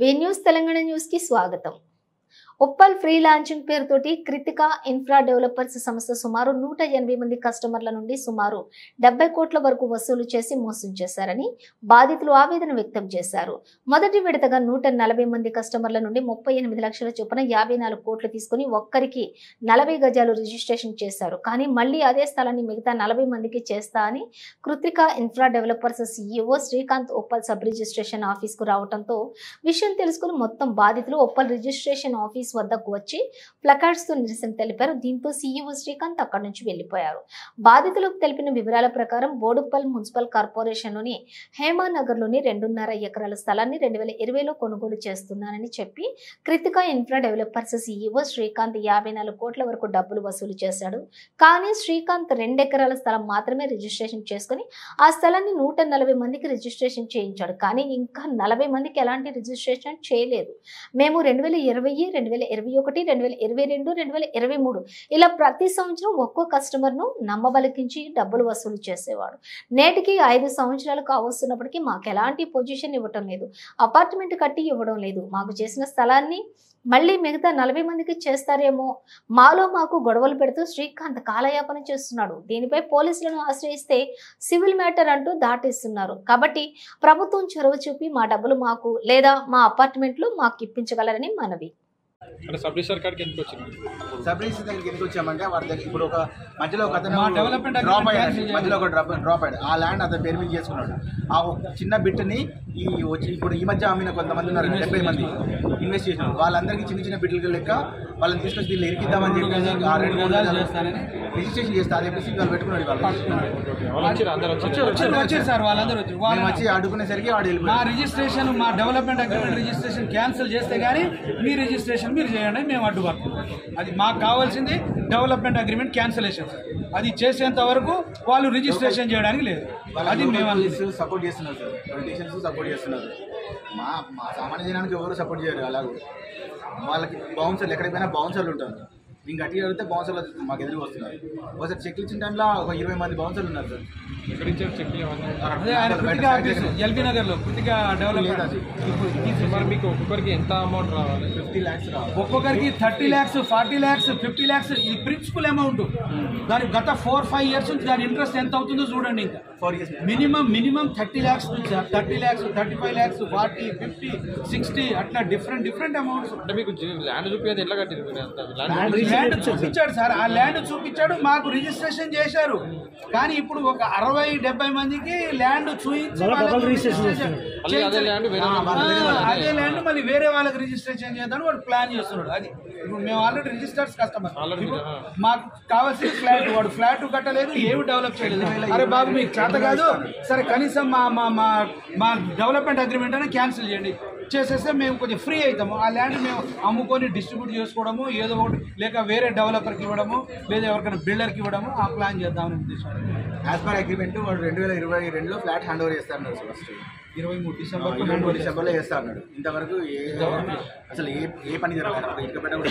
వి news Telangana news కి స్వాగతం. Uppal free launching పేరుతోటి కృతికా ఇన్ఫ్రా డెవలపర్స్ సంస్థ సుమారు 180 మంది కస్టమర్ల నుండి సుమారు 70 కోట్ల వరకు వసూలు చేసి మోసం చేశారని బాధితులు ఆవేదన వ్యక్తం చేశారు. మొదటి విడతగా 140 మంది కస్టమర్ల నుండి 38 లక్షల చొప్పున 54 కోట్లు తీసుకుని ఒక్కరికి 40 గజాలు రిజిస్ట్రేషన్ చేశారు. కానీ మళ్ళీ అదే స్థలాన్ని మిగతా 40 మందికి చేస్తా అని Kritika infra developers CEO Srikanth Uppal sub registration office కు రావడంతో విషయం తెలుసుకుని మొత్తం బాధితులు ఉప్పల్ రిజిస్ట్రేషన్ ఆఫీస్ వద్దకు వచ్చి ప్లకార్డ్స్ తో నిరసన తెలిపారు. దీంతో CEO శ్రీకాంత్ అక్కడి నుంచి వెళ్లిపోయారు. బాధితులకు తెలిపిన వివరాల ప్రకారం బోడుప్పల్ మున్సిపల్ కార్పొరేషన్ లోని హేమానగర్ లోని 2.5 ఎకరాల స్థలాన్ని 2020లో కొనుగోలు చేస్తున్నానని చెప్పి Kritika infra developers CEO Srikanth 54 కోట్ల వరకు డబ్బులు వసూలు చేశాడు. కానీ శ్రీకాంత్ 2 ఎకరాల స్థలం మాత్రమే రిజిస్ట్రేషన్ చేసుకుని ఆ స్థలాన్ని 140 మందికి రిజిస్ట్రేషన్ చేయించాడు. కానీ ఇంకా 40 మందికి ఎలాంటి రిజిస్ట్రేషన్ చేయలేదు. మేము 2020, 2021, 2022, 2023 ఇలా ప్రతి సంవత్సరం ఒక్కో కస్టమర్ ను నమ్మబలికించి డబ్బులు వసూలు చేసేవాడు. నేటికి 5 సంవత్సరాలు కావస్తున్నప్పటికీ మాకు ఎలాంటి పొజిషన్ ఇవ్వటం లేదు, అపార్ట్మెంట్ కట్టి ఇవ్వడం లేదు. మాకు చేసిన స్థలాన్ని మళ్ళీ మిగతా 40 మందికి చేస్తారేమో మాలో మాకు గొడవలు పెడుతూ శ్రీకాంత్ కాలయాపన చేస్తున్నాడు. దీనిపై పోలీసులను ఆశ్రయిస్తే సివిల్ మ్యాటర్ అంటూ దాటిస్తున్నారు. కాబట్టి ప్రభుత్వం చొరవ చూపి మా డబ్బులు మాకు లేదా మా అపార్ట్మెంట్లు మాకు ఇప్పించగలరని మనవి. సబ్ రిజిస్టర్ కాడికి ఎందుకు వచ్చింది? సబ్ రిజిస్టర్ దగ్గరికి ఎందుకు వచ్చామంటే వాడి దగ్గర ఇప్పుడు ఒక మధ్యలో ఒక అతను డ్రాప్ అయ్యాడు. మధ్యలో ఒక డ్రాప్ అయ్యాడు. ఆ ల్యాండ్ అతను పేరు మీద చేసుకున్నాడు. ఆ చిన్న బిట్ని ఇప్పుడు ఈ మధ్య అమ్మిన కొంతమంది ఉన్నారు, 70 మంది ఇన్వెస్ట్ చేసినారు. వాళ్ళందరికీ చిన్న చిన్న బిడ్డలు లెక్క వాళ్ళని తీసుకొచ్చి దీన్ని ఇరికిద్దామని చెప్పేసి ఆ 2 రిజిస్ట్రేషన్ చేస్తే అది చెప్పేసి వాళ్ళు పెట్టుకున్నాడు. వచ్చారు సార్, వాళ్ళందరూ వచ్చి అడుగునేసరికి వాడు మా రిజిస్ట్రేషన్, మా డెవలప్మెంట్ అగ్రిమెంట్ రిజిస్ట్రేషన్ క్యాన్సిల్ చేస్తే కానీ మీ రిజిస్ట్రేషన్ మీరు చేయండి, మేము అడ్డుపడుతున్నాం. అది మాకు కావాల్సింది డెవలప్మెంట్ అగ్రిమెంట్ క్యాన్సిలేషన్. అది చేసేంత వరకు వాళ్ళు రిజిస్ట్రేషన్ చేయడానికి లేదు. అది మేము సపోర్ట్ చేస్తున్నారు సార్, పొలిటీషియన్స్ సపోర్ట్ చేస్తున్నారు. మా సామాన్య జనానికి ఎవరు సపోర్ట్ చేయరు. అలాగే వాళ్ళకి బౌన్సర్లు ఎక్కడికి పోయినా బౌన్సర్లు ఉంటారు. ఇంకా గట్టిగా అడిగితే బౌన్సర్లు మాకు ఎదురు వస్తున్నారు. ఒకసారి చెక్ ఇచ్చిన టైంలో ఒక 20 మంది బౌన్సర్లు ఉన్నారు సార్. ఎల్బీ నగర్ లో కృతికా డెవలప్మెంట్. మీకు ఒక్కొక్కరికి ఎంత అమౌంట్ రావాలి? 50 lakhs రావాలి. ఒక్కొక్కరికి 30 lakhs, 40 lakhs, 50 lakhs. ఇది ప్రిన్సిపల్ అమౌంట్. దాని గత 4-5 years నుంచి దాని ఇంట్రెస్ట్ ఎంత అవుతుందో చూడండి. ఇంకా 4 years మినిమం 30 lakhs నుంచి 30 lakhs, 35 lakhs, 40, 50, 60 అట్లా డిఫరెంట్ అమౌంట్స్. అంటే మీకు ల్యాండ్ చూపించేది ఎట్లా కట్టింది? ల్యాండ్ చూపించాడు సార్, ఆ ల్యాండ్ చూపించాడు, మాకు రిజిస్ట్రేషన్ చేశారు. కానీ ఇప్పుడు ఒక 60-70 మందికి ల్యాండ్ చూపించి అదే ల్యాండ్ మళ్ళీ వేరే వాళ్ళకి రిజిస్ట్రేషన్ చేద్దామని వాడు ప్లాన్ చేస్తున్నాడు. అది ఇప్పుడు మేము ఆల్రెడీ రిజిస్టర్స్ కస్టమర్. మాకు కావాల్సిన ఫ్లాట్, వాడు ఫ్లాట్ కట్టలేదు, ఏమి డెవలప్ చేయలేదు. అరే బాబు మీకు చేత కాదు, సరే కనీసం మా డెవలప్మెంట్ అగ్రిమెంట్ అని క్యాన్సిల్ చేయండి, చేసేస్తే మేము కొంచెం ఫ్రీ అవుతాము. ఆ ల్యాండ్ మేము అమ్ముకొని డిస్ట్రిబ్యూట్ చేసుకోవడము, ఏదో ఒకటి లేక వేరే డెవలపర్కి ఇవ్వడము, లేదా ఎవరికైనా బిల్డర్కి ఇవ్వడము, ఆ ప్లాన్ చేద్దామని ఉద్దేశం. యాజ్ పర్ అగ్రిమెంట్ వాడు 2022లో ఫ్లాట్ హ్యాండ్ ఓవర్ చేస్తా అన్నాడు. ఫస్ట్ 23 డిసెంబర్లో చేస్తా అన్నాడు. ఇంతవరకు అసలు ఏ పని జరగలేదు. ఇంకా పెట్ట కూడా